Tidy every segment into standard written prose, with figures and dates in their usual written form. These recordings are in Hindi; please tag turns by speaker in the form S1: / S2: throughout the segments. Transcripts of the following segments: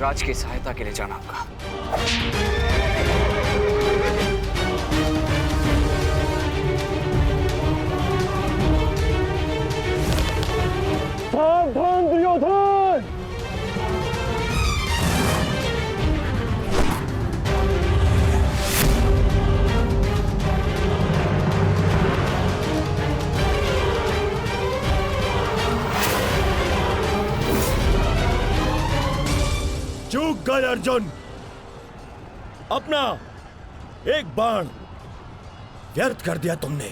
S1: युवराज की सहायता के लिए जाना होगा।
S2: सावधान दुर्योधन!
S3: चूक गए अर्जुन, अपना एक बाण व्यर्थ कर दिया तुमने।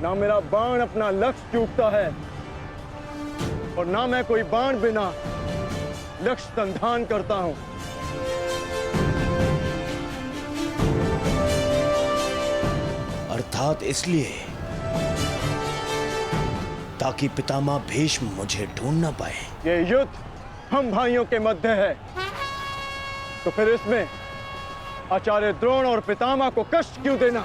S2: ना मेरा बाण अपना लक्ष्य चूकता है और ना मैं कोई बाण बिना लक्ष्य संधान करता हूं।
S3: अर्थात इसलिए ताकि पितामह भीष्म मुझे ढूंढ ना पाए।
S2: ये युद्ध हम भाइयों के मध्य है, तो फिर इसमें आचार्य द्रोण और पितामह को कष्ट क्यों देना?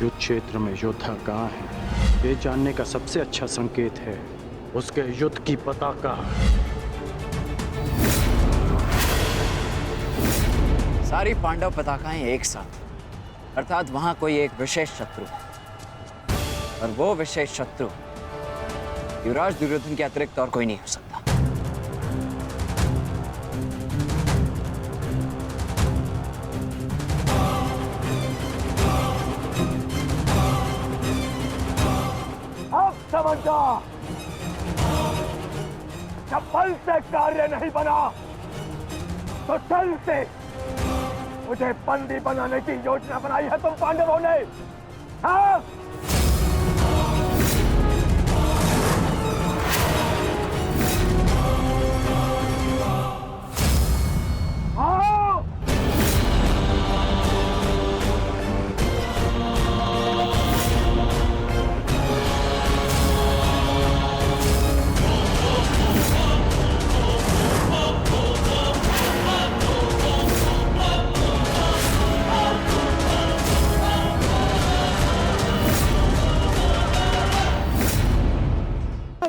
S4: युद्ध क्षेत्र में योद्धा कहाँ है, ये जानने का सबसे अच्छा संकेत है उसके युद्ध की पताका।
S1: सारी पांडव पताकाएं एक साथ, अर्थात वहां कोई एक विशेष शत्रु है, और वो विशेष शत्रु युवराज दुर्योधन के अतिरिक्त और कोई नहीं हो सकता।
S2: समझा, जब बल से कार्य नहीं बना तो छल से मुझे बंदी बनाने की योजना बनाई है तुम पांडवों ने। हाँ?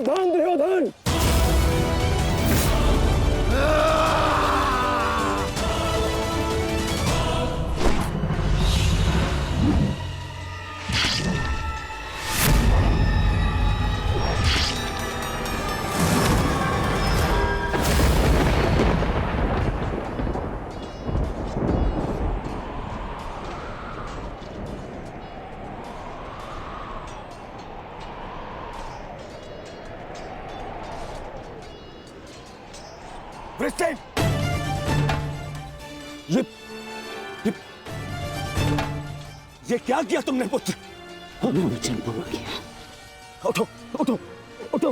S2: दुर्योधन! ये क्या किया तुमने पुत्र?
S1: वचन पूर्ण किया।
S2: उठो, उठो, उठो।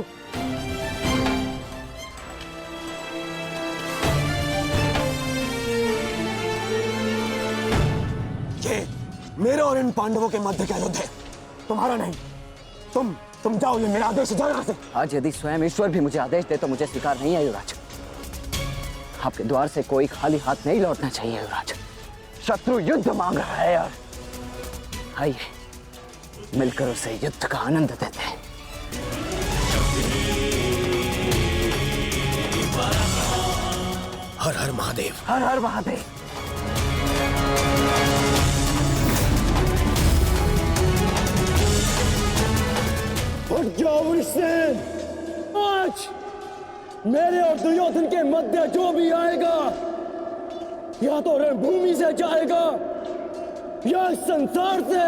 S2: ये मेरे और इन पांडवों के मध्य का युद्ध है, तुम्हारा नहीं। तुम जाओ, ये मेरा आदेश है, जाओ यहाँ से।
S1: आज यदि स्वयं ईश्वर भी मुझे आदेश दे तो मुझे स्वीकार नहीं है युवराज। आपके द्वार से कोई खाली हाथ नहीं लौटना चाहिए युवराज। शत्रु युद्ध मांग रहा है यार। आइए मिलकर उसे युद्ध का आनंद देते हैं।
S3: हर हर महादेव,
S1: हर हर महादेव।
S2: उठ जाओ वृषसेन। आज मेरे और दुर्योधन के मध्य जो भी आएगा या तो रणभूमि से जाएगा या संसार से।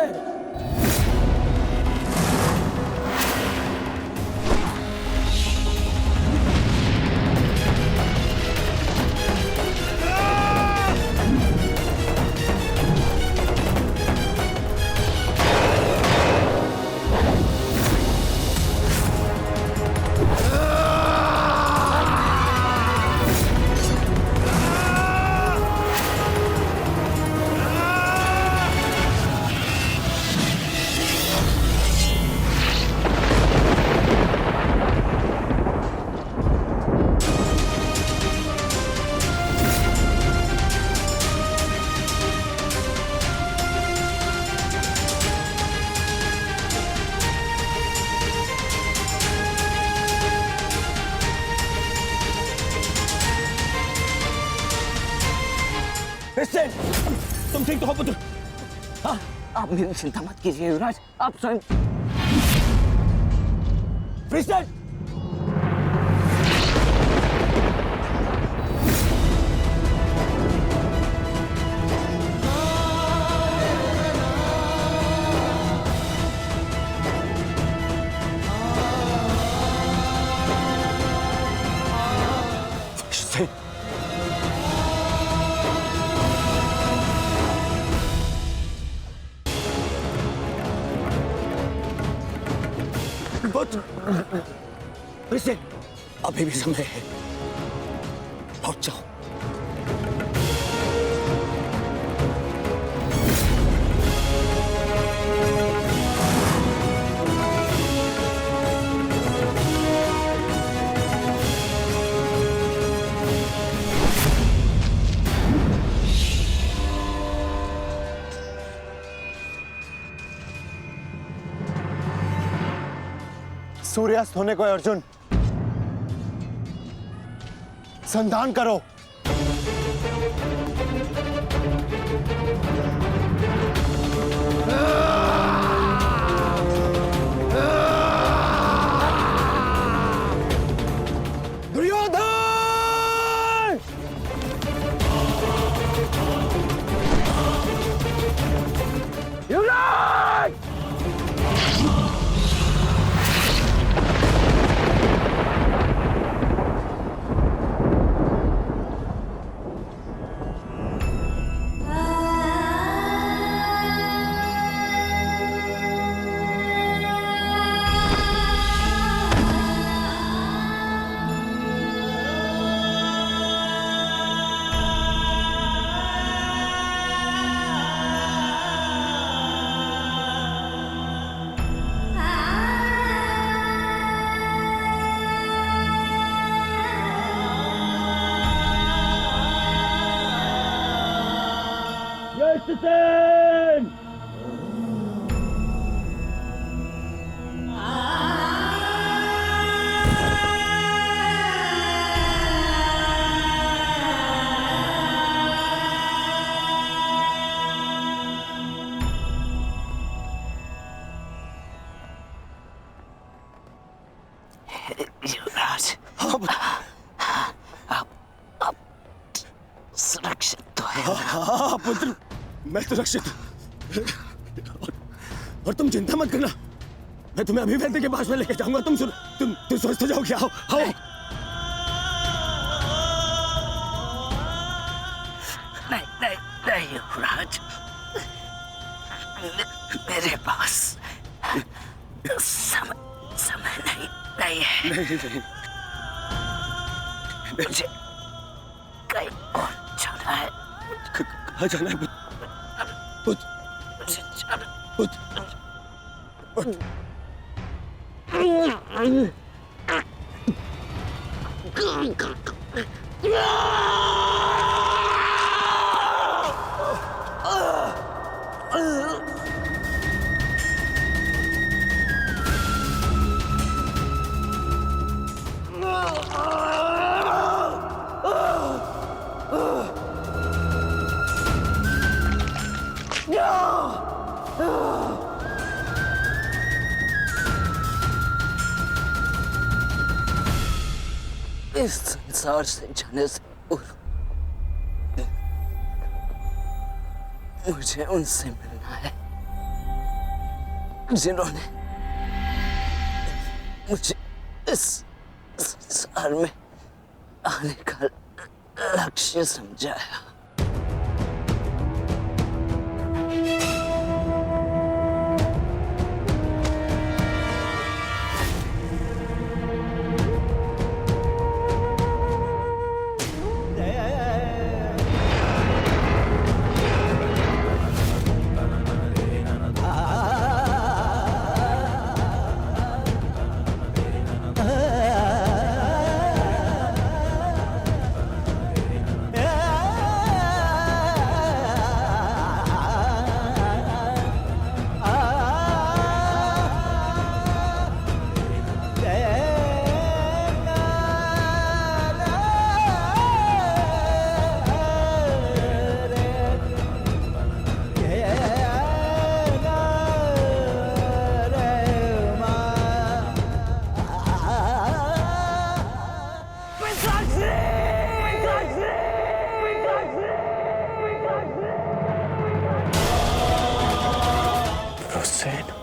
S2: क्रिस्टियन, तुम ठीक तो हो पुत्र?
S1: हाँ, आप मेरी चिंता मत कीजिए युवराज, आप स्वयं।
S2: क्रिस्टियन, क्रिस्टियन, अभी भी समय है, लौट जाओ। सूर्यास्त होने को है अर्जुन, संधान करो। दुर्योधन! युवराज! Justin!
S1: युवराज, आप सुरक्षित तो है।
S2: हाँ पुत्र, मैं सुरक्षित। और तुम चिंता मत करना, मैं तुम्हें अभी वैद्य के पास में लेके जाऊंगा। तुम स्वस्थ हो जाओगे। आओ आओ।
S1: नहीं युवराज, मेरे पास समय नहीं है।
S2: नहीं।
S1: मुझे कहीं और जाना है।
S2: कहाँ जाना है पुत्र?
S1: मुझे जाना। इस संसार से जाने से पूर्व मुझे उनसे मिलना है जिन्होंने मुझे इस संसार में आने का लक्ष्य समझाया।
S3: हुसैन।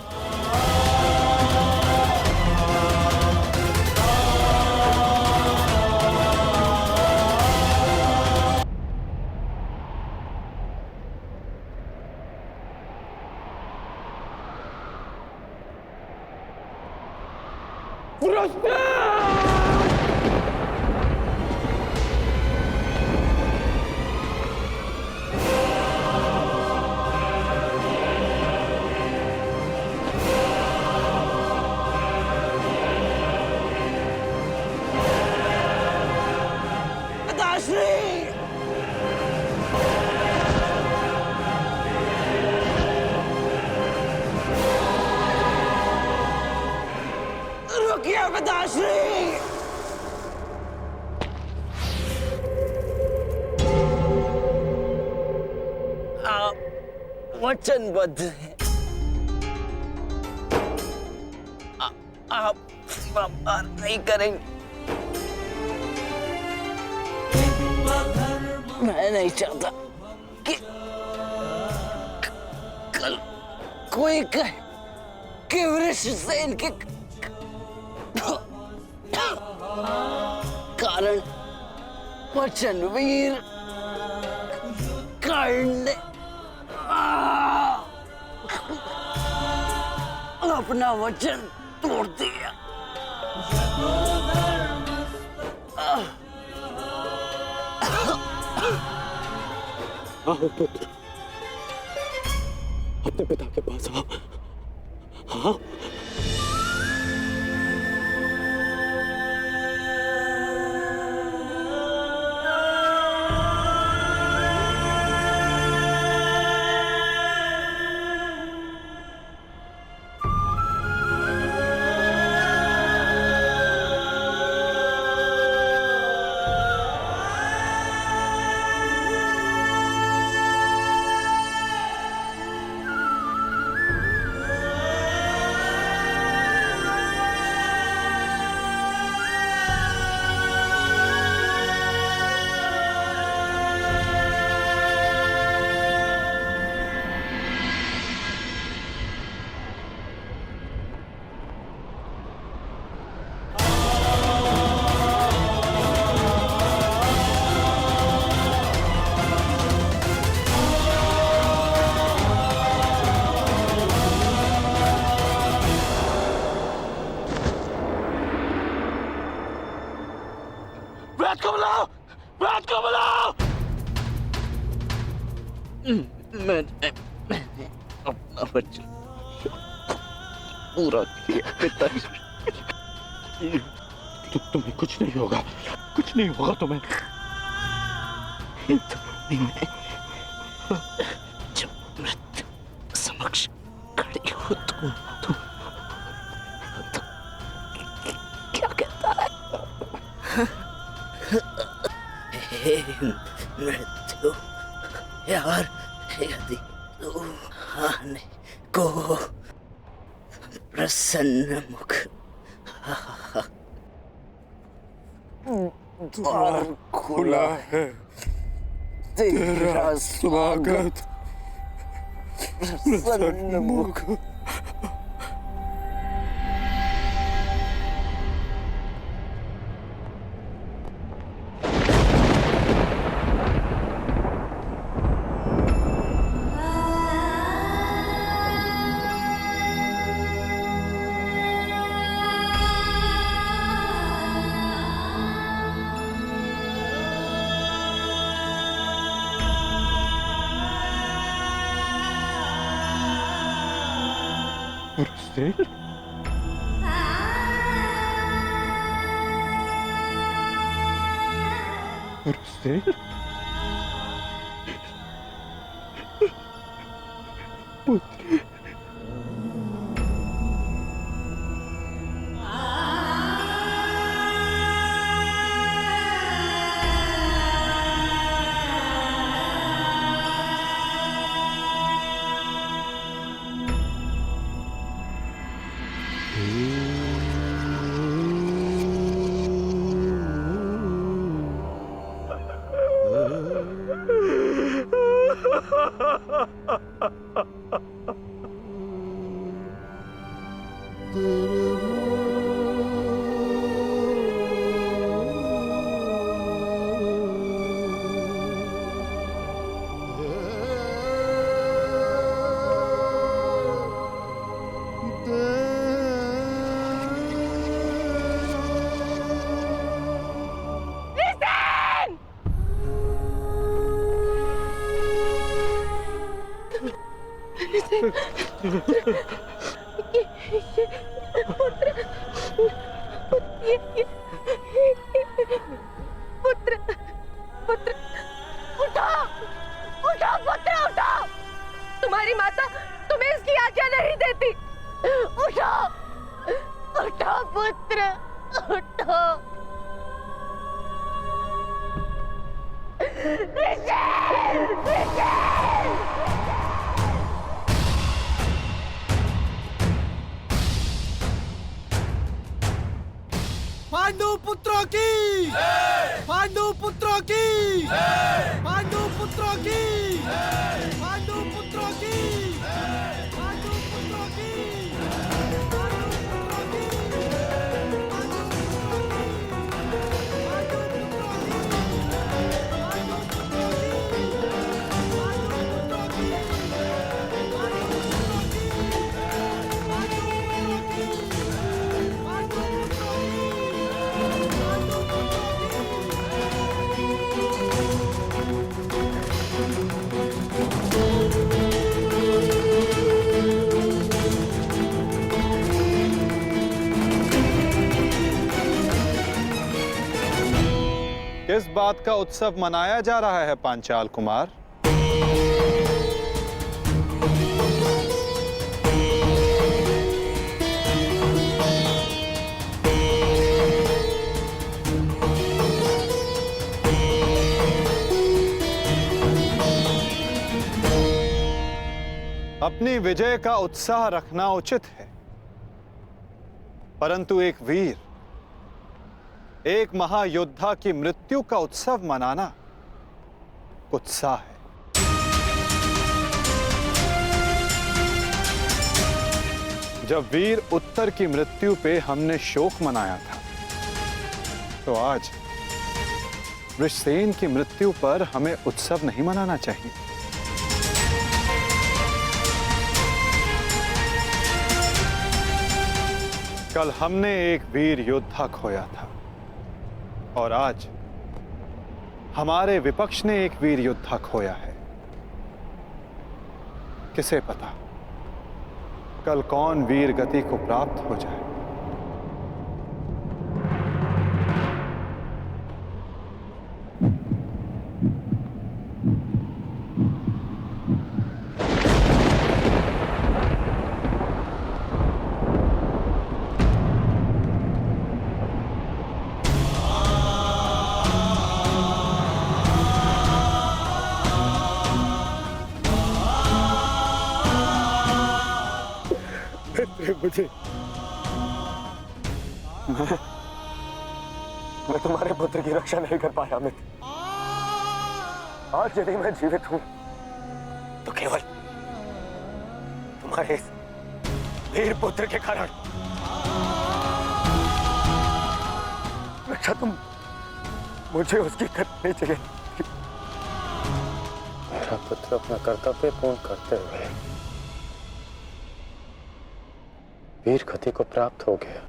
S1: रुकिए पिताश्री। आप वचनबद्ध हैं। आप व्यापार नहीं करेंगे। मैं नहीं चाहता कि कल कोई कहे कि वृषसेन के कारण वचनवीर कर्ण ने अपना वचन तोड़ दिया।
S2: आओ पुत्र, अपने पिता के पास आओ। हाँ,
S1: मैंने अपना वचन पूरा किया पिताश्री।
S4: तुम्हें कुछ नहीं होगा, कुछ नहीं होगा तुम्हें।
S1: जब मृत्यु समक्ष खड़ी हो तुम क्या कहता है? हे मृत्यु यार, यदि तू आने को प्रसन्न मुख द्वार खुला है, तेरा स्वागत प्रसन्न मुख।
S5: पुत्र पुत्र उठो उठो पुत्र उठो। तुम्हारी माता तुम्हें इसकी आज्ञा नहीं देती। उठो उठो पुत्र उठो।
S2: पांडु पुत्रों की पांडु पुत्रों की पांडु पुत्रों की पांडु पुत्रों की पांडु पुत्रों की
S6: किस बात का उत्सव मनाया जा रहा है पांचाल कुमार? अपनी विजय का उत्साह रखना उचित है, परंतु एक वीर, एक महायोद्धा की मृत्यु का उत्सव मनाना कुत्सा है। जब वीर उत्तर की मृत्यु पे हमने शोक मनाया था, तो आज वृषसेन की मृत्यु पर हमें उत्सव नहीं मनाना चाहिए। कल हमने एक वीर योद्धा खोया था और आज हमारे विपक्ष ने एक वीर योद्धा खोया है। किसे पता कल कौन वीर गति को प्राप्त हो जाए।
S2: मुझे मैं तुम्हारे पुत्र की रक्षा नहीं कर पाया मित्र। आज यदि मैं जीवित हूं तो केवल तुम्हारे इस वीर पुत्र के कारण। रक्षा तुम मुझे उसकी करनी चाहिए।
S7: मेरा पुत्र अपना कर्तव्य पूर्ण करते हुए वीर गति को प्राप्त हो गया।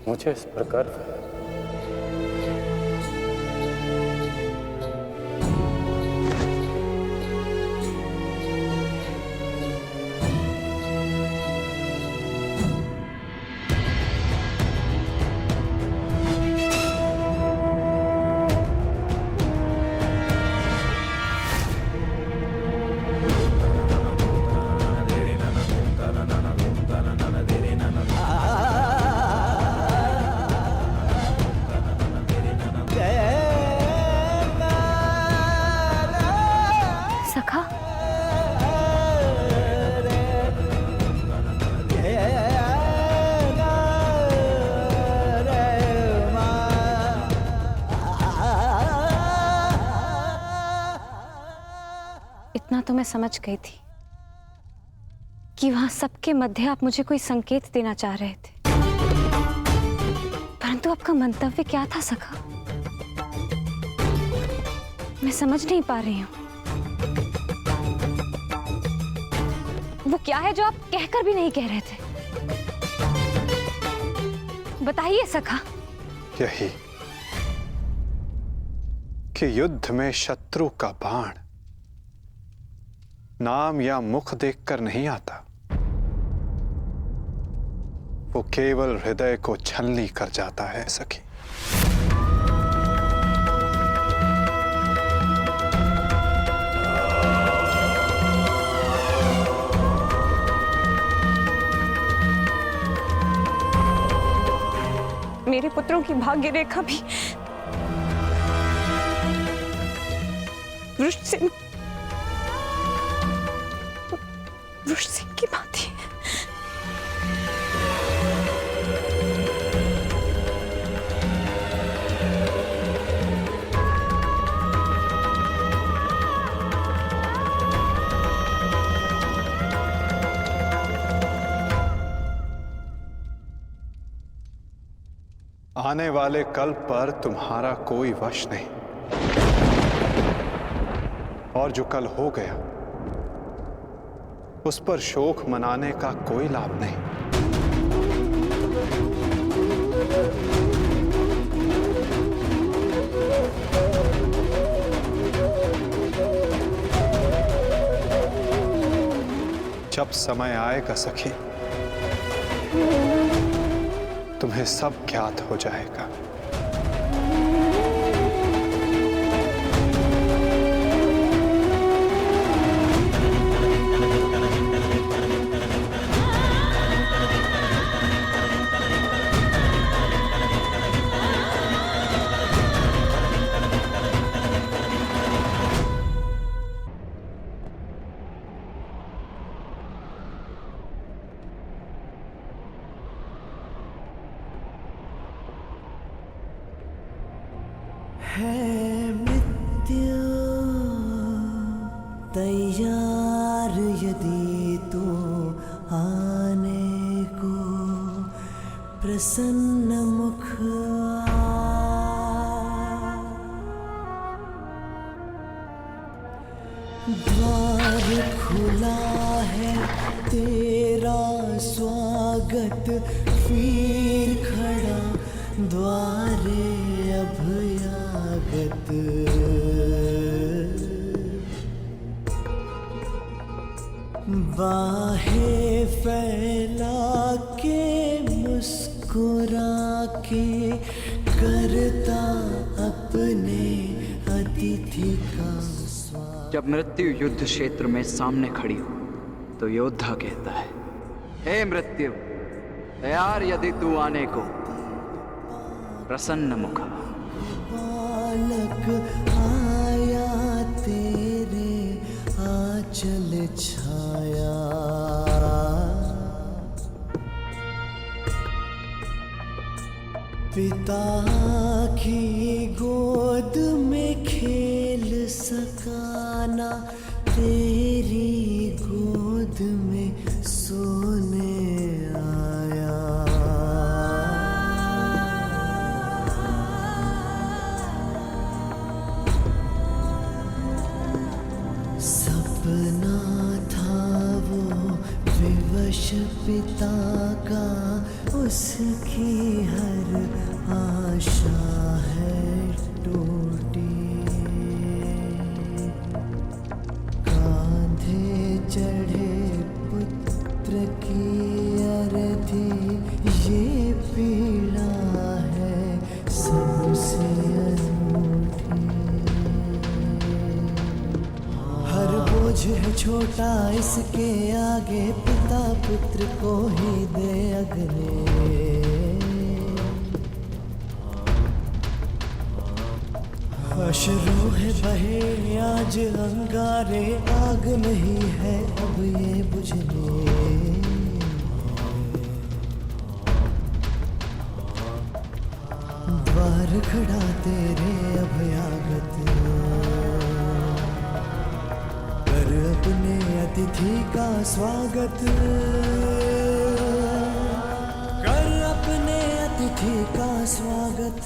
S7: मुझे इस पर गर्व है।
S5: इतना तो मैं समझ गई थी
S8: कि वहां सबके मध्य आप मुझे कोई संकेत देना चाह रहे थे, परंतु आपका मंतव्य क्या था सखा? मैं समझ नहीं पा रही हूं। वो क्या है जो आप कहकर भी नहीं कह रहे थे? बताइए सखा।
S6: यही कि युद्ध में शत्रु का बाण नाम या मुख देखकर नहीं आता, वो केवल हृदय को छलनी कर जाता है सखी।
S8: मेरे पुत्रों की भाग्य रेखा भी वृषसिंह की भांति है।
S6: आने वाले कल पर तुम्हारा कोई वश नहीं, और जो कल हो गया उस पर शोक मनाने का कोई लाभ नहीं। जब समय आएगा सखी, तुम्हें सब ज्ञात हो जाएगा।
S9: है मृत्यु तैयार यदि तू आने को, प्रसन्न मुख द्वार खुला है तेरा स्वागत, वीर खड़ा द्वारे अभयागत। बाहें फैला के मुस्कुरा के करता अपने अतिथि का स्वागत।
S1: जब मृत्यु युद्ध क्षेत्र में सामने खड़ी हो तो योद्धा कहता है, हे मृत्यु, तैयार यदि तू आने को, प्रसन्न मुखा।
S9: बालक आया तेरे आंचल छाया, पिता की गोद में खेल सकाना, तेरी गोद में सोने आया। सपना था वो विवश पिता का, उसकी हर आशा है टूटी। कांधे चढ़े पुत्र की अर्थी, ये पीड़ा है सबसे अनूठी। हर बोझ है छोटा इसके आगे, पिता पुत्र को ही दे अगले। अश्रु है बहे आज अंगारे, आग नहीं है अब ये बुझने। द्वार खड़ा तेरे अभयागत, कर अपने अतिथि का स्वागत कर, अपने अतिथि का स्वागत।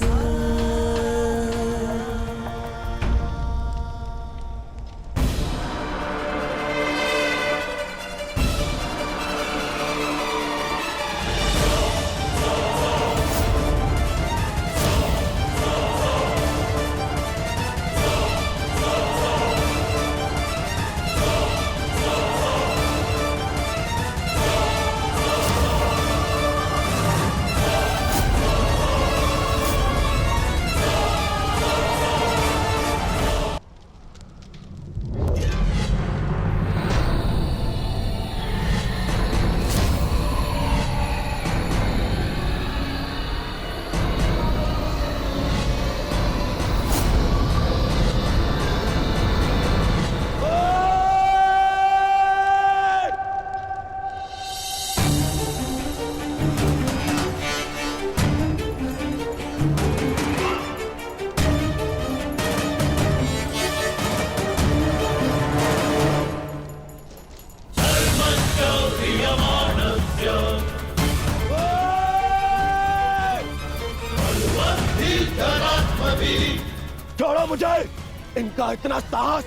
S2: छोड़ो मुझे! इनका इतना साहस!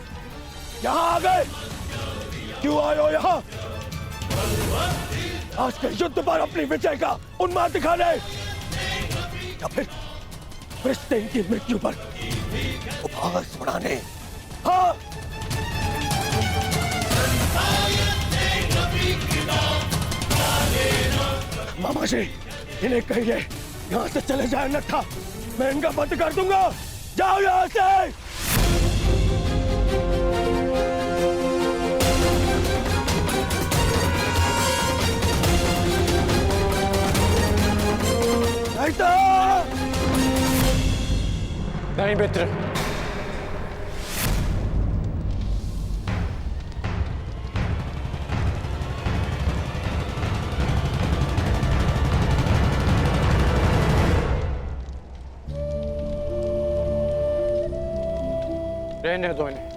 S2: यहाँ आ गए! क्यों आए हो यहाँ? आज के युद्ध पर अपनी विजय का उन्माद दिखाने, या फिर इनकी मृत्यु पर उपहास उड़ाने? हाँ, मामा जी, इन्हें कहिए यहाँ से चले जाए, अन्यथा मैं इनका बंद कर दूंगा। जाओ यहाँ से।
S4: नहीं मित्र, रहने दो इन्हें।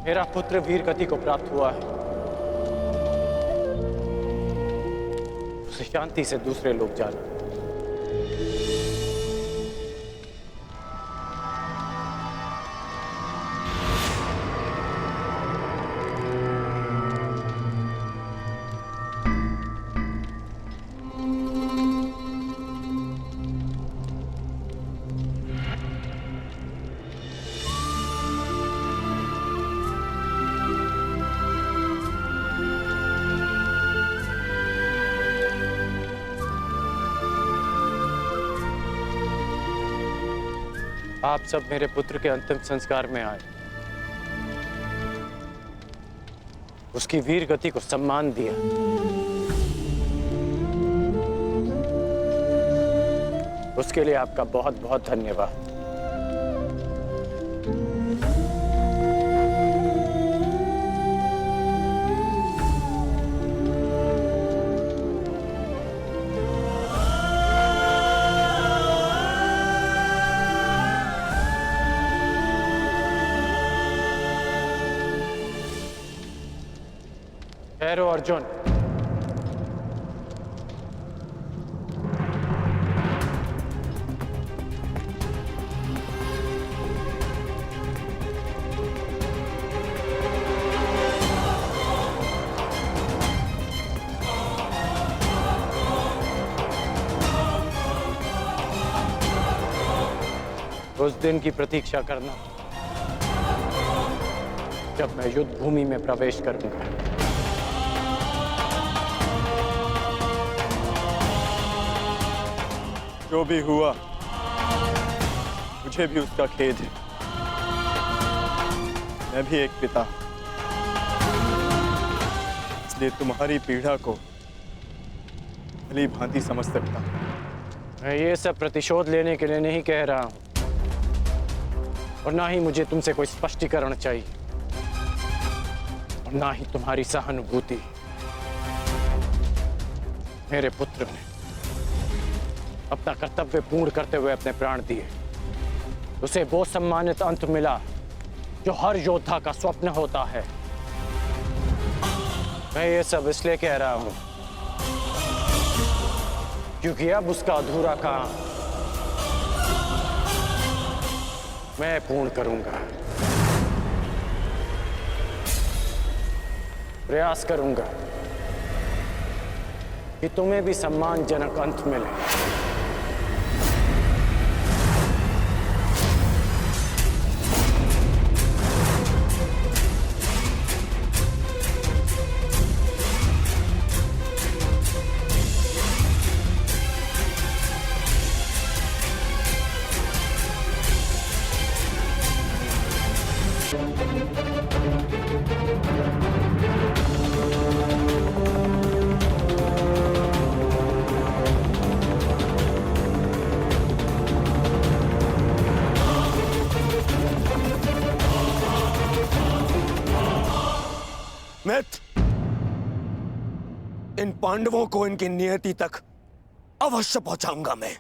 S4: मेरा पुत्र वीर गति को प्राप्त हुआ है, उसे शांति से दूसरे लोग जाना। आप सब मेरे पुत्र के अंतिम संस्कार में आए, उसकी वीर गति को सम्मान दिया। उसके लिए आपका बहुत बहुत धन्यवाद। ठहरो अर्जुन। उस दिन की प्रतीक्षा करना जब मैं युद्ध भूमि में प्रवेश करूंगा।
S6: जो भी हुआ, मुझे भी उसका खेद है। मैं भी एक पिता, इसलिए तुम्हारी पीड़ा को भली भांति समझ सकता हूं।
S4: मैं ये सब प्रतिशोध लेने के लिए नहीं कह रहा हूं, और ना ही मुझे तुमसे कोई स्पष्टीकरण चाहिए, और ना ही तुम्हारी सहानुभूति। मेरे पुत्र ने अपना कर्तव्य पूर्ण करते हुए अपने प्राण दिए, उसे वो सम्मानित अंत मिला जो हर योद्धा का स्वप्न होता है। मैं ये सब इसलिए कह रहा हूं क्योंकि अब उसका अधूरा काम मैं पूर्ण करूंगा। प्रयास करूंगा कि तुम्हें भी सम्मानजनक अंत मिले।
S2: मित्र, इन पांडवों को इनकी नियति तक अवश्य पहुंचाऊंगा मैं,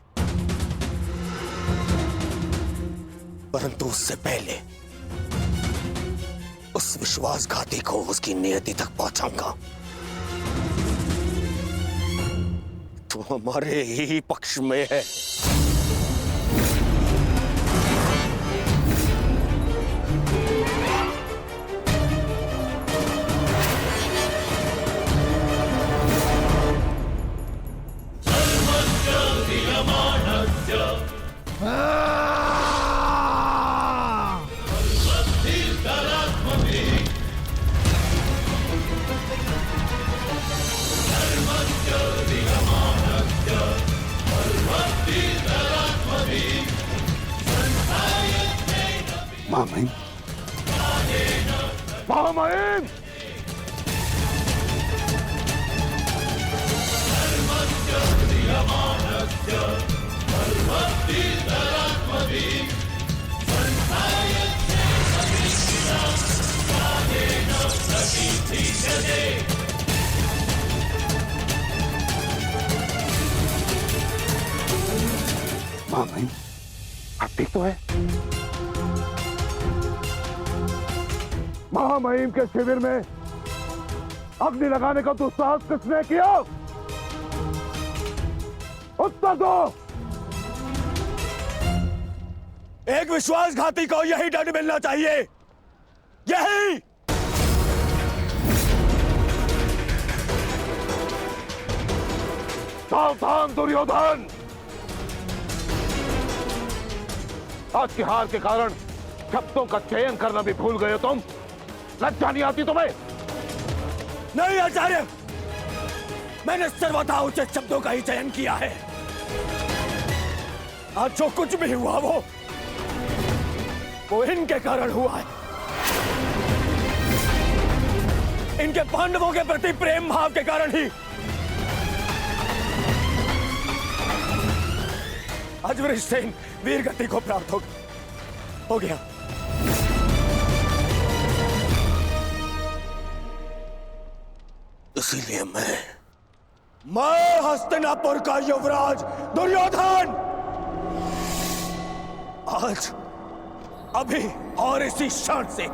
S2: परंतु उससे पहले उस विश्वासघाती को उसकी नियति तक पहुंचाऊंगा। तो हमारे ही पक्ष में है।
S6: महामहिम, महामहिम, महामहिम, आप ठीक तो है? महामहिम के शिविर में अग्नि लगाने का दुस्साहस किसने किया? उत्तर दो।
S2: एक विश्वासघाती को यही दंड मिलना चाहिए, यही।
S6: सावधान दुर्योधन, आज की हार के कारण शब्दों का चयन करना भी भूल गए हो तुम। लज्जा नहीं आती तुम्हें?
S2: नहीं आचार्य, मैंने सर्वथा उचित शब्दों का ही चयन किया है। आज जो कुछ भी हुआ वो इनके कारण हुआ है। इनके पांडवों के प्रति प्रेम भाव के कारण ही आज वृषसेन वीर गति को प्राप्त हो गया। इसीलिए मैं हस्तिनापुर का युवराज दुर्योधन आज अभी और इसी क्षण से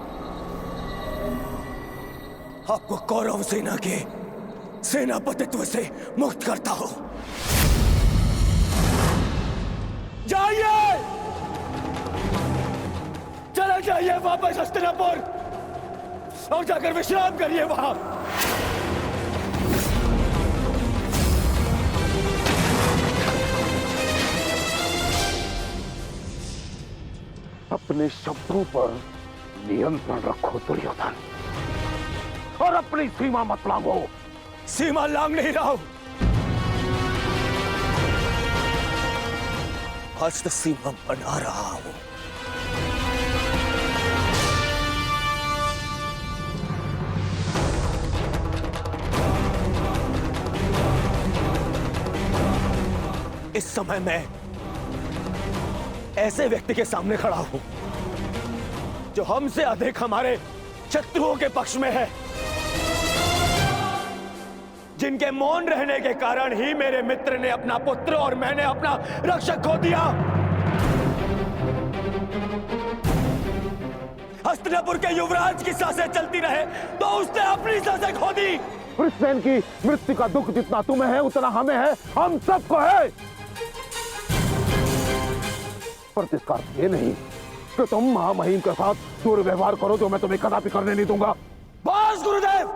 S2: आपको कौरव सेना के सेनापतित्व से मुक्त करता हूं। जाइए, चले जाइए वापस हस्तिनापुर और जाकर विश्राम करिए वहां।
S6: अपने शब्दों पर नियंत्रण रखो दुर्योधन, और अपनी सीमा मत लांघो।
S2: सीमा लांघ नहीं रहा हूं, आज तो सीमा बना रहा हूं। इस समय मैं ऐसे व्यक्ति के सामने खड़ा हूं जो हमसे अधिक हमारे शत्रुओं के पक्ष में है, जिनके मौन रहने के कारण ही मेरे मित्र ने अपना पुत्र और मैंने अपना रक्षक खो दिया। हस्तिनापुर के युवराज की सांसें चलती रहे तो उसने अपनी सांसें खो दी।
S10: वृषसेन की मृत्यु का दुख जितना तुम्हें है उतना हमें है, हम सबको है। पर इसका अर्थ ये नहीं कि तुम महामहिम के साथ दुर्व्यवहार करो, जो मैं तुम्हें कदापि करने नहीं दूंगा।
S2: बस गुरुदेव,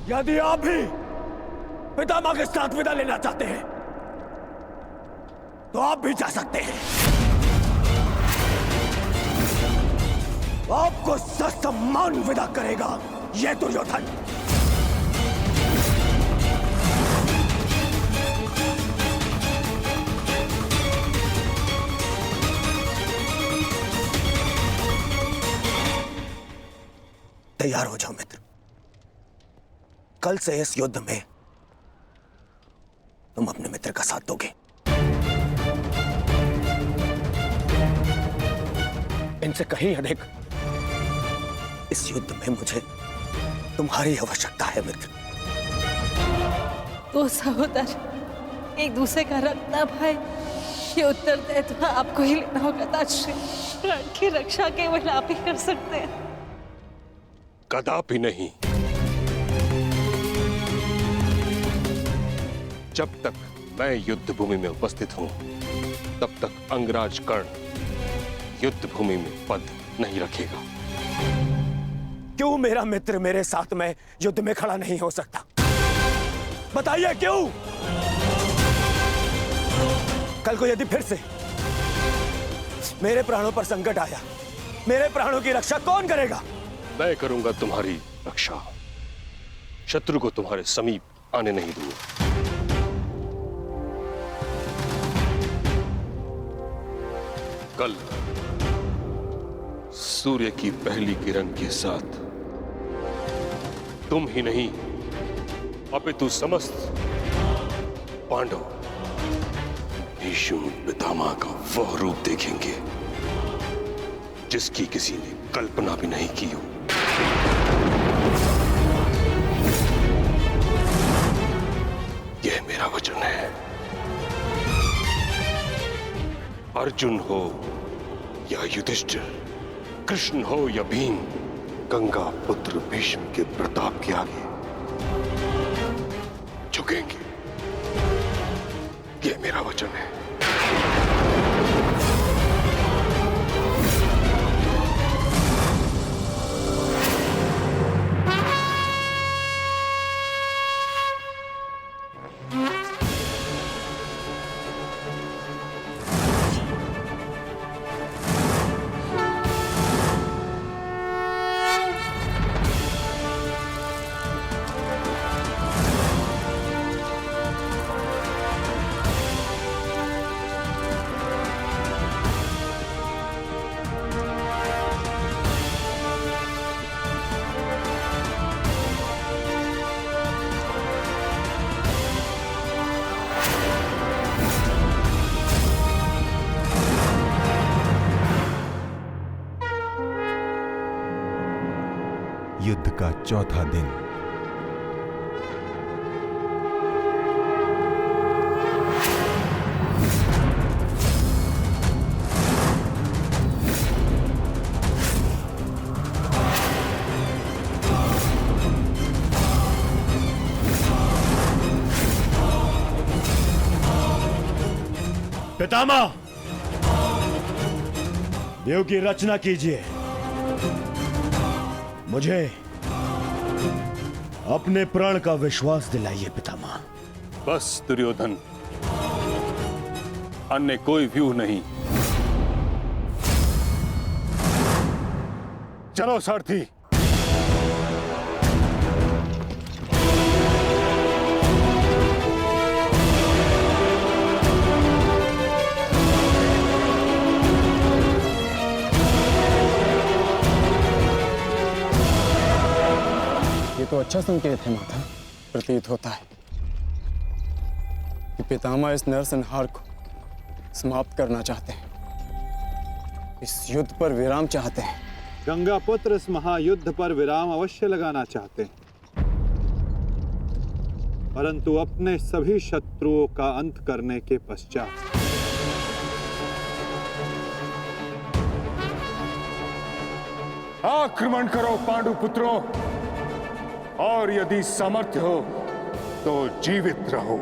S2: यदि आप भी पितामह के साथ विदा लेना चाहते हैं तो आप भी जा सकते हैं। आपको ससम्मान विदा करेगा यह दुर्योधन। तैयार हो जाओ मित्र, कल से इस युद्ध में तुम अपने मित्र का साथ दोगे। इनसे कहीं अधिक इस युद्ध में मुझे तुम्हारी आवश्यकता है मित्र।
S11: दो सहोदर एक दूसरे का रक्त न भाई, ये उत्तरदायित्व आपको ही लेना होगा ताजश्री। प्राण की रक्षा केवल आप ही कर सकते हैं।
S12: कदापि नहीं। जब तक मैं युद्ध भूमि में उपस्थित हूं तब तक अंगराज कर्ण युद्ध भूमि में पद नहीं रखेगा।
S2: क्यों मेरा मित्र मेरे साथ में युद्ध में खड़ा नहीं हो सकता? बताइए क्यों? कल को यदि फिर से मेरे प्राणों पर संकट आया, मेरे प्राणों की रक्षा कौन करेगा?
S12: मैं करूंगा तुम्हारी रक्षा। शत्रु को तुम्हारे समीप आने नहीं दूंगा। कल सूर्य की पहली किरण के साथ तुम ही नहीं अपितु समस्त पांडव भीष्म पितामह का वह रूप देखेंगे जिसकी किसी ने कल्पना भी नहीं की हो। यह मेरा वचन है। अर्जुन हो या युधिष्ठिर, कृष्ण हो या भीम, गंगा पुत्र भीष्म के प्रताप के आगे झुकेंगे। यह मेरा वचन है।
S13: युद्ध का चौथा दिन।
S2: पितामह, देव की रचना कीजिए। मुझे अपने प्राण का विश्वास दिलाइए पितामह।
S12: बस दुर्योधन, अन्य कोई व्यूह नहीं। चलो सारथी।
S7: ये तो अच्छा संकेत है माता। प्रतीत होता है कि पितामह इस नरसंहार को समाप्त करना चाहते हैं, इस युद्ध पर विराम चाहते हैं।
S6: गंगा पुत्र इस महायुद्ध पर विराम अवश्य लगाना चाहते हैं, परंतु अपने सभी शत्रुओं का अंत करने के पश्चात
S10: आक्रमण करो पांडु पुत्रों, और यदि सामर्थ्य हो तो जीवित रहो।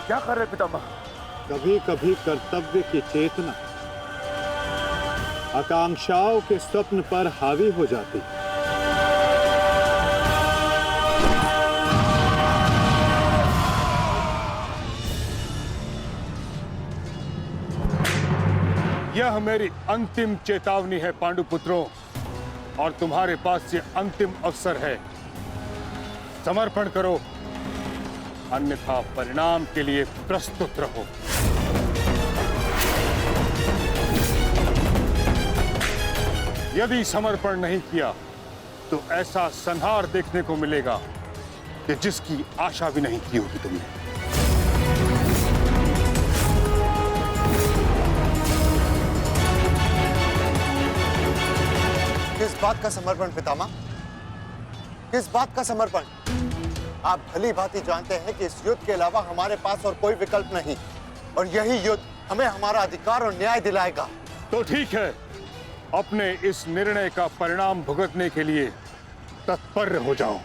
S6: क्या कर रहे पितामह? कभी कभी कर्तव्य की चेतना आकांक्षाओं के स्वप्न पर हावी हो जाती।
S10: यह मेरी अंतिम चेतावनी है पांडुपुत्रों, और तुम्हारे पास ये अंतिम अवसर है। समर्पण करो, अन्यथा परिणाम के लिए प्रस्तुत रहो। यदि समर्पण नहीं किया तो ऐसा संहार देखने को मिलेगा कि जिसकी आशा भी नहीं की होगी तुमने।
S14: किस बात का समर्पण पितामह? किस बात का समर्पण? आप भली भांति जानते हैं कि इस युद्ध के अलावा हमारे पास और कोई विकल्प नहीं, और यही युद्ध हमें हमारा अधिकार और न्याय दिलाएगा।
S10: तो ठीक है, अपने इस निर्णय का परिणाम भुगतने के लिए तत्पर हो जाओ।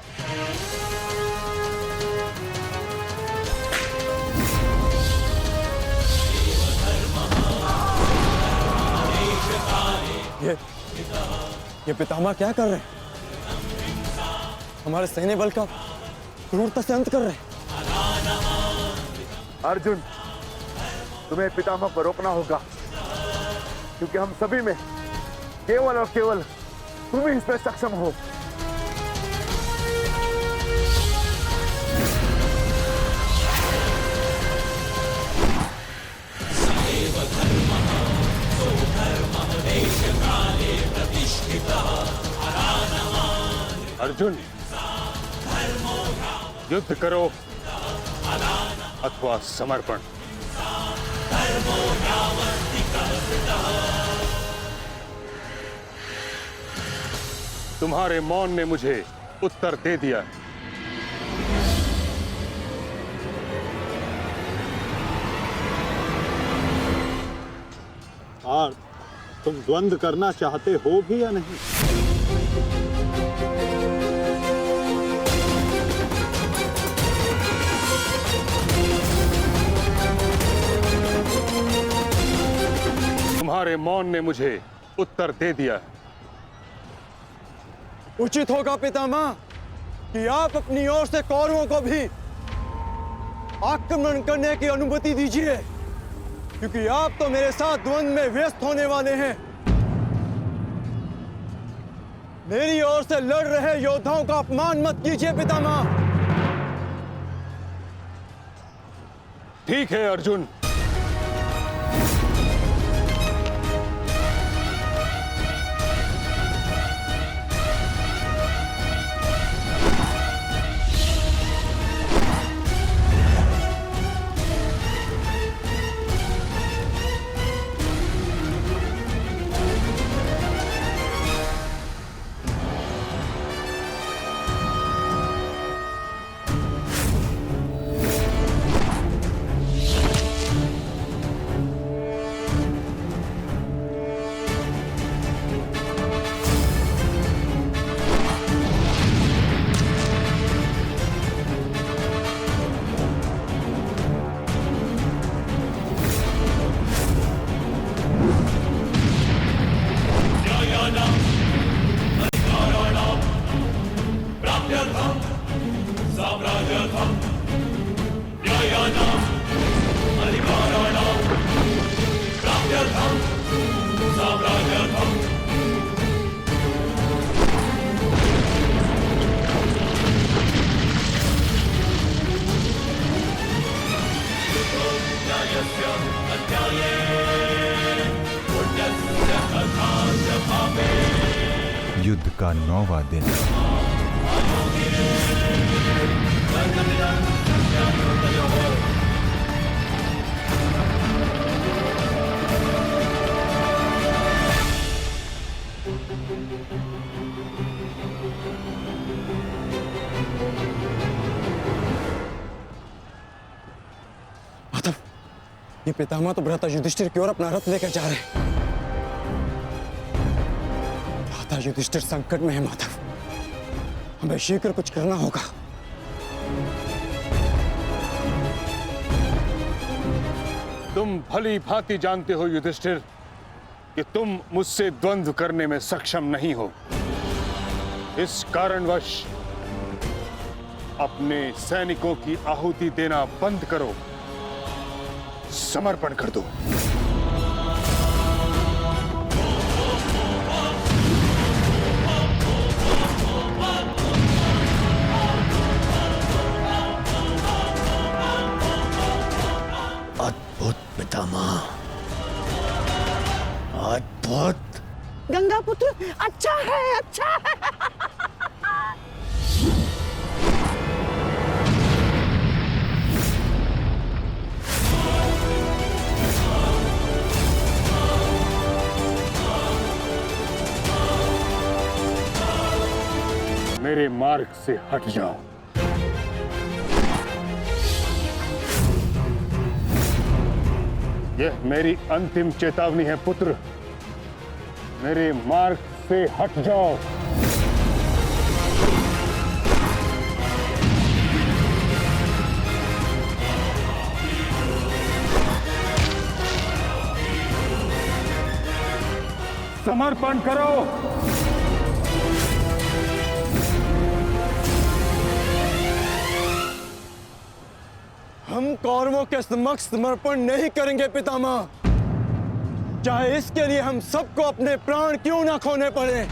S7: ये पितामह क्या कर रहे हैं? हमारे सैन्य बल का क्रूरता से अंत कर रहे हैं।
S10: अर्जुन, तुम्हें पितामह को रोकना होगा, क्योंकि हम सभी में केवल और केवल तुम ही इसमें सक्षम हो। अर्जुन, युद्ध करो अथवा समर्पण। तुम्हारे मौन ने मुझे उत्तर दे दिया।
S6: और तुम द्वंद्व करना चाहते हो भी या नहीं?
S10: तुम्हारे मौन ने मुझे उत्तर दे दिया।
S7: उचित होगा पितामह कि आप अपनी ओर से कौरवों को भी आक्रमण करने की अनुमति दीजिए, क्योंकि आप तो मेरे साथ द्वंद्व में व्यस्त होने वाले हैं। मेरी ओर से लड़ रहे योद्धाओं का अपमान मत कीजिए पितामह।
S10: ठीक है अर्जुन,
S13: युद्ध का 9वां दिन।
S7: माधव, ये पितामह तो भ्राता युधिष्ठिर की ओर अपना रथ लेकर जा रहे हैं। भ्राता युधिष्ठिर संकट में है माधव, हमें शीघ्र कुछ करना होगा।
S10: तुम भली भांति जानते हो युधिष्ठिर कि तुम मुझसे द्वंद्व करने में सक्षम नहीं हो। इस कारणवश अपने सैनिकों की आहुति देना बंद करो, समर्पण कर दो।
S3: अद्भुत पितामह, अद्भुत।
S11: गंगा पुत्र अच्छा है, अच्छा है।
S10: मेरे मार्ग से हट जाओ। यह मेरी अंतिम चेतावनी है पुत्र, मेरे मार्ग से हट जाओ। समर्पण करो।
S7: हम कौरवों के समक्ष समर्पण नहीं करेंगे पितामह, चाहे इसके लिए हम सबको अपने प्राण क्यों ना खोने पड़े।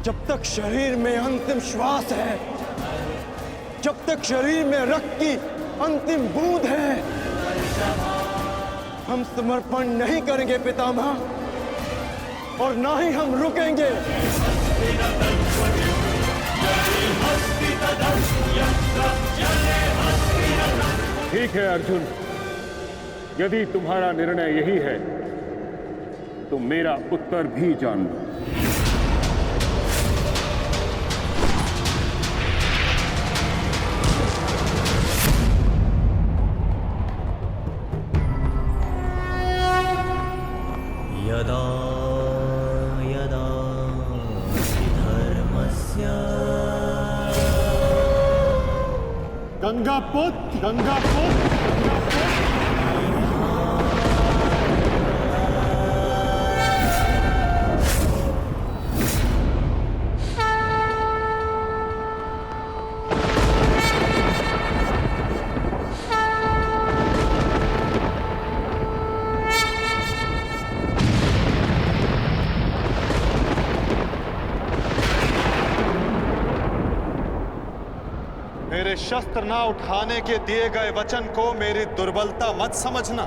S7: जब तक शरीर में अंतिम श्वास है, जब तक शरीर में रक्त की अंतिम बूंद है, हम समर्पण नहीं करेंगे पितामह, और ना ही हम रुकेंगे।
S10: ठीक है अर्जुन, यदि तुम्हारा निर्णय यही है तो मेरा उत्तर भी जान लो।
S9: यदा यदा धर्मस्य
S10: गंगा पुत्र, गंगा पुत्र,
S14: मेरे शस्त्र ना उठाने के दिए गए वचन को मेरी दुर्बलता मत समझना।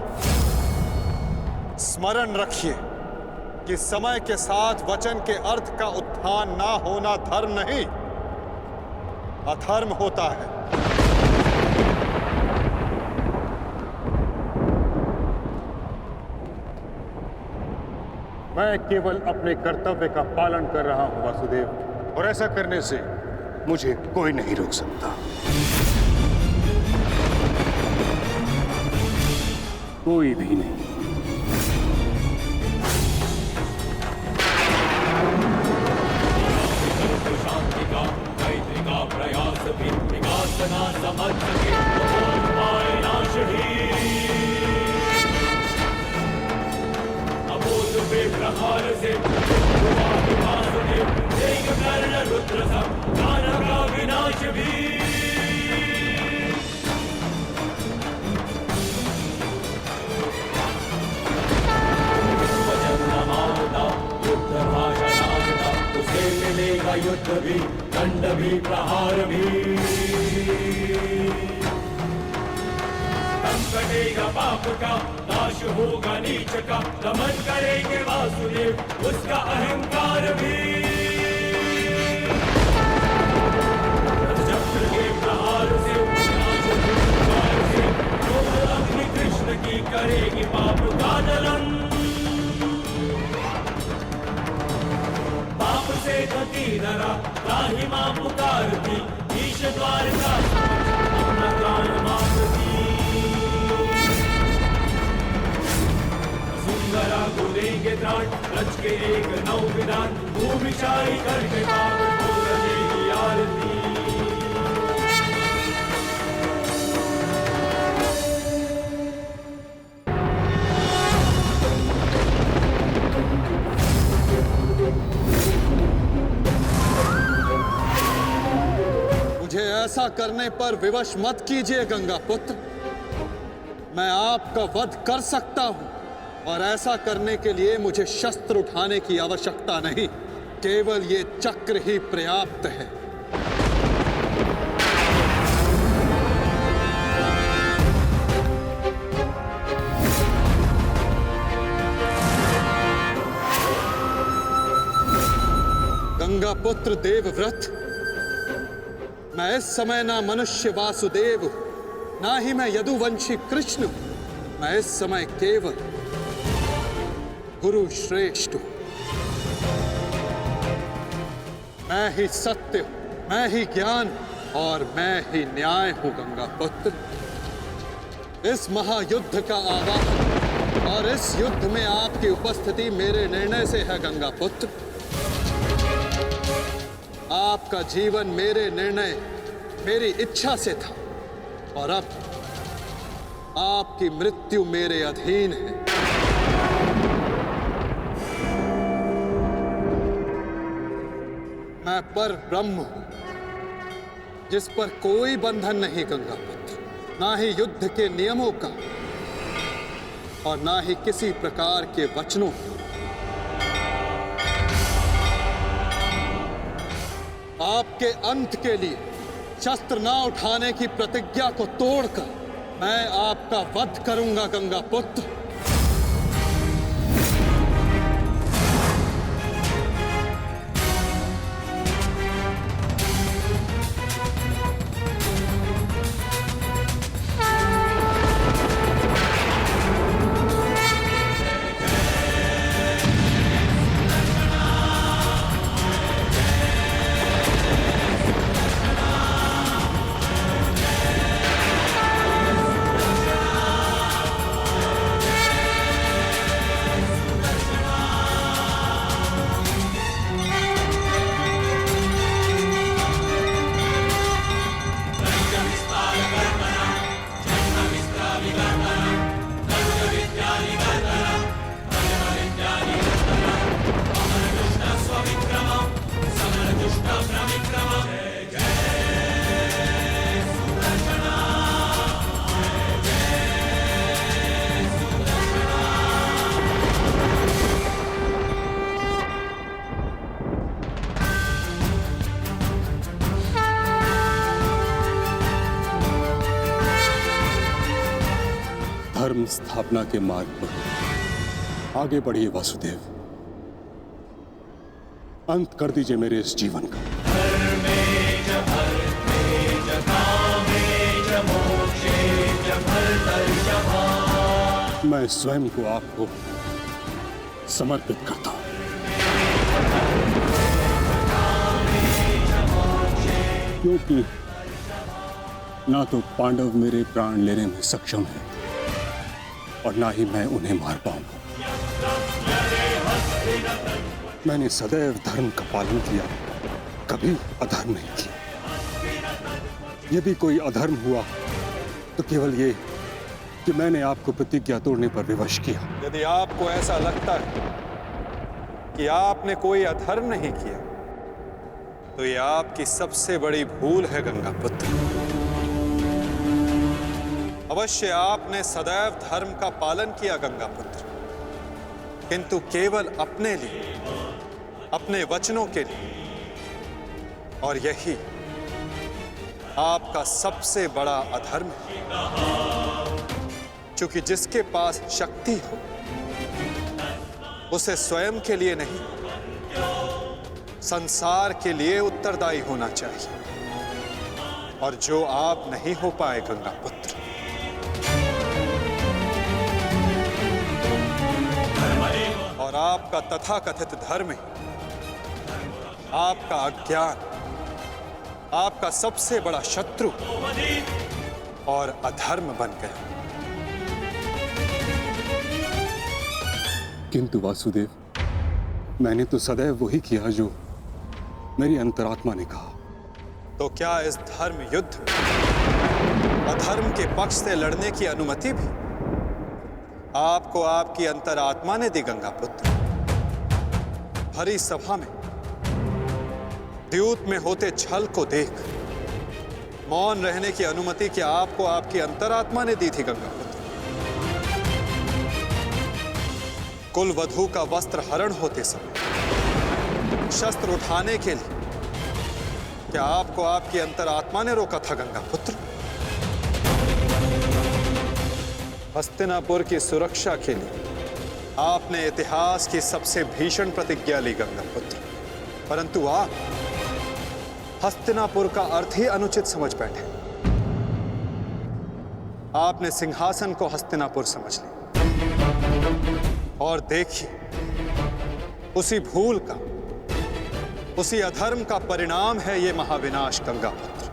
S14: स्मरण रखिए कि समय के साथ वचन के अर्थ का उत्थान ना होना धर्म नहीं, अधर्म होता है।
S10: मैं केवल अपने कर्तव्य का पालन कर रहा हूं वासुदेव, और ऐसा करने से मुझे कोई नहीं रोक सकता। कोई भी नहीं।
S2: शांति का मैत्री का प्रयास भी विकास ना समझ सके तो नाश ही। अबोध पे प्रहार से विकास दे एक कर्ण रुद्र सब ज्ञान का विनाश भी। उसे मिलेगा युद्ध भी, दंड भी, प्रहार भी। संकट मिटेगा पाप का, नाश होगा नीच का, नमन करेंगे वासुदेव उसका अहंकार भी। चक्र के प्रहार से अग्नि कृष्ण की करेगी पाप का दलन। पाप से गति धरा राही मां पुकारती, ईश द्वार का अपना प्राण मांगती। सुंदरा को देंगे त्राण, रच के एक नौ विधान, भूमि शाही करके पावन को रचेगी आरती।
S14: मुझे ऐसा करने पर विवश मत कीजिए गंगा पुत्र। मैं आपका वध कर सकता हूं और ऐसा करने के लिए मुझे शस्त्र उठाने की आवश्यकता नहीं, केवल ये चक्र ही पर्याप्त है। गंगा पुत्र देवव्रत, मैं इस समय ना मनुष्य वासुदेव हूं, ना ही मैं यदुवंशी कृष्ण हूं। मैं इस समय केवल गुरु श्रेष्ठ हूं। मैं ही सत्य हूं, मैं ही ज्ञान और मैं ही न्याय हूं गंगा पुत्र। इस महायुद्ध का आवाहन और इस युद्ध में आपकी उपस्थिति मेरे निर्णय से है गंगा पुत्र। आपका जीवन मेरे निर्णय, मेरी इच्छा से था और अब आपकी मृत्यु मेरे अधीन है। मैं पर ब्रह्म हूं, जिस पर कोई बंधन नहीं गंगा पुत्र, ना ही युद्ध के नियमों का और ना ही किसी प्रकार के वचनों का। आपके अंत के लिए शस्त्र ना उठाने की प्रतिज्ञा को तोड़कर मैं आपका वध करूंगा गंगा पुत्र।
S10: धर्म स्थापना के मार्ग पर आगे बढ़िए वासुदेव। अंत कर दीजिए मेरे इस जीवन का। मैं स्वयं को आपको समर्पित करता हूं। क्योंकि ना तो पांडव मेरे प्राण लेने में सक्षम है और ना ही मैं उन्हें मार पाऊंगा। मैंने सदैव धर्म का पालन किया, कभी अधर्म नहीं किया। यदि कोई अधर्म हुआ तो केवल ये कि मैंने आपको प्रतिज्ञा तोड़ने पर विवश किया।
S6: यदि आपको ऐसा लगता है कि आपने कोई अधर्म नहीं किया तो यह आपकी सबसे बड़ी भूल है गंगा पुत्र। अवश्य आपने सदैव धर्म का पालन किया गंगा पुत्र, किंतु केवल अपने लिए, अपने वचनों के लिए, और यही आपका सबसे बड़ा अधर्म है। क्योंकि जिसके पास शक्ति हो उसे स्वयं के लिए नहीं, संसार के लिए उत्तरदायी होना चाहिए, और जो आप नहीं हो पाए गंगा पुत्र। और आपका तथाकथित धर्म ही आपका अज्ञान, आपका सबसे बड़ा शत्रु और अधर्म बन गया।
S10: किंतु वासुदेव, मैंने तो सदैव वही किया जो मेरी अंतरात्मा ने कहा।
S6: तो क्या इस धर्म युद्ध में अधर्म के पक्ष से लड़ने की अनुमति भी आपको आपकी अंतरात्मा ने दी गंगा पुत्र? भरी सभा में द्यूत में होते छल को देख मौन रहने की अनुमति क्या आपको आपकी अंतरात्मा ने दी थी गंगा पुत्र? कुल वधू का वस्त्र हरण होते समय शस्त्र उठाने के लिए क्या आपको आपकी अंतरात्मा ने रोका था गंगा पुत्र? हस्तिनापुर की सुरक्षा के लिए आपने इतिहास की सबसे भीषण प्रतिज्ञा ली गंगा पुत्र, परंतु आप हस्तिनापुर का अर्थ ही अनुचित समझ बैठे। आपने सिंहासन को हस्तिनापुर समझ लिया, और देखिए उसी भूल का, उसी अधर्म का परिणाम है ये महाविनाश गंगा पुत्र।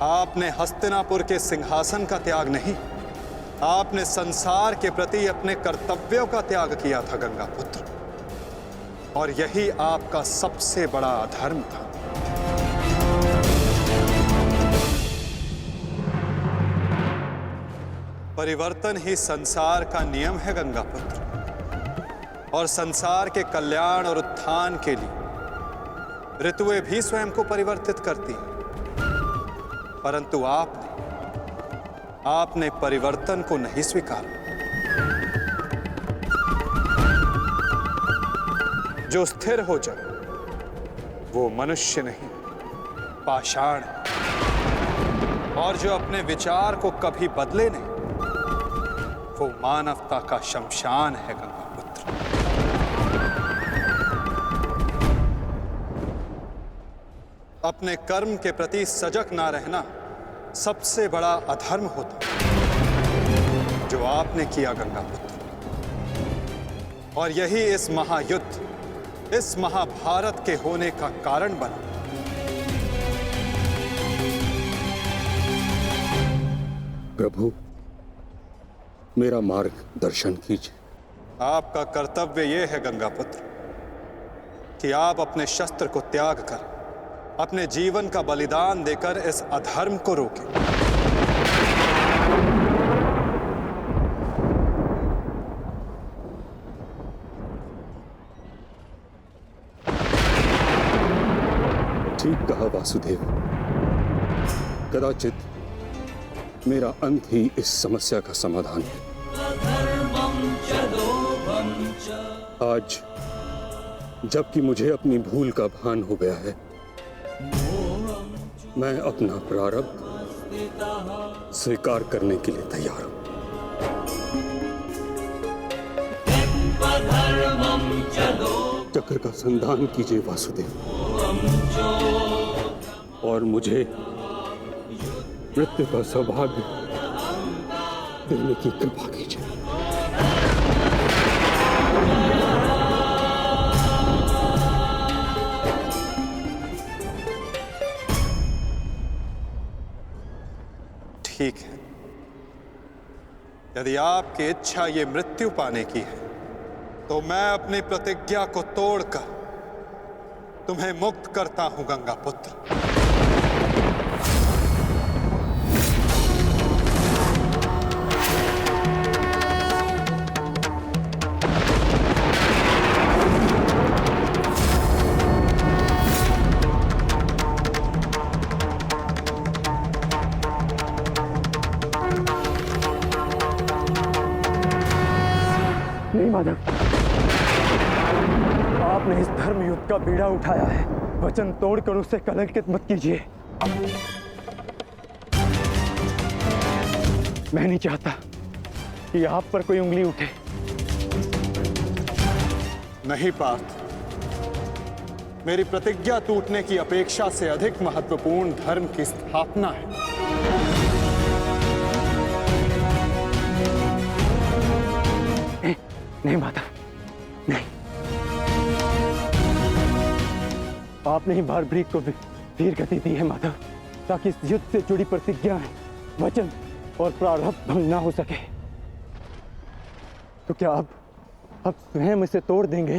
S6: आपने हस्तिनापुर के सिंहासन का त्याग नहीं, आपने संसार के प्रति अपने कर्तव्यों का त्याग किया था गंगा पुत्र, और यही आपका सबसे बड़ा अधर्म था। परिवर्तन ही संसार का नियम है गंगा पुत्र, और संसार के कल्याण और उत्थान के लिए ऋतुएं भी स्वयं को परिवर्तित करती हैं, परंतु आपने परिवर्तन को नहीं स्वीकारा। जो स्थिर हो जाए वो मनुष्य नहीं, पाषाण है, और जो अपने विचार को कभी बदले नहीं वो मानवता का शमशान है गंगा पुत्र। अपने कर्म के प्रति सजग ना रहना सबसे बड़ा अधर्म होता जो आपने किया गंगा पुत्र, और यही इस महायुद्ध, इस महाभारत के होने का कारण बना।
S10: प्रभु, मेरा मार्ग दर्शन कीजिए।
S6: आपका कर्तव्य यह है गंगा पुत्र कि आप अपने शस्त्र को त्याग कर अपने जीवन का बलिदान देकर इस अधर्म को रोकें।
S10: ठीक कहा वासुदेव, कदाचित मेरा अंत ही इस समस्या का समाधान है। आज जबकि मुझे अपनी भूल का भान हो गया है, मैं अपना प्रारब्ध स्वीकार करने के लिए तैयार हूं। चक्र का संधान कीजिए वासुदेव, और मुझे मृत्यु का सौभाग्य देने की कृपा कीजिए।
S6: ठीक है, यदि आपकी इच्छा ये मृत्यु पाने की है तो मैं अपनी प्रतिज्ञा को तोड़कर तुम्हें मुक्त करता हूं गंगा पुत्र।
S2: नहीं माधव, आपने इस धर्म युद्ध का बीड़ा उठाया है, वचन तोड़कर उसे कलंकित मत कीजिए।
S7: मैं नहीं चाहता कि आप पर कोई उंगली उठे।
S6: नहीं पार्थ, मेरी प्रतिज्ञा टूटने की अपेक्षा से अधिक महत्वपूर्ण धर्म की स्थापना है।
S7: नहीं माता, नहीं। आपने ही बारब्रीक को वीर गति दी है माता, ताकि इस युद्ध से जुड़ी प्रतिज्ञाएं, वचन और प्रारब्ध भंग ना हो सके। तो क्या आप स्वयं इसे तोड़ देंगे?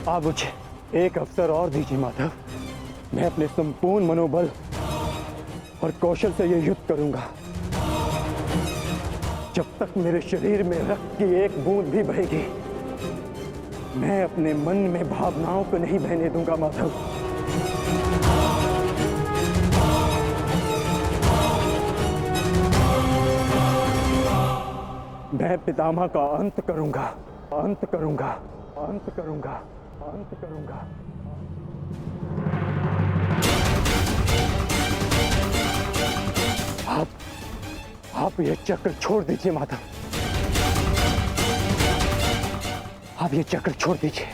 S7: आप मुझे एक अवसर और दीजिए माधव। मैं अपने संपूर्ण मनोबल और कौशल से यह युद्ध करूंगा। जब तक मेरे शरीर में रक्त की एक बूंद भी बहेगी, मैं अपने मन में भावनाओं को नहीं बहने दूंगा माधव। मैं पितामह का अंत करूंगा, अंत करूंगा, अंत करूंगा, अंत करूंगा। आप ये चक्र छोड़ दीजिए माधव। आप ये चक्र छोड़ दीजिए।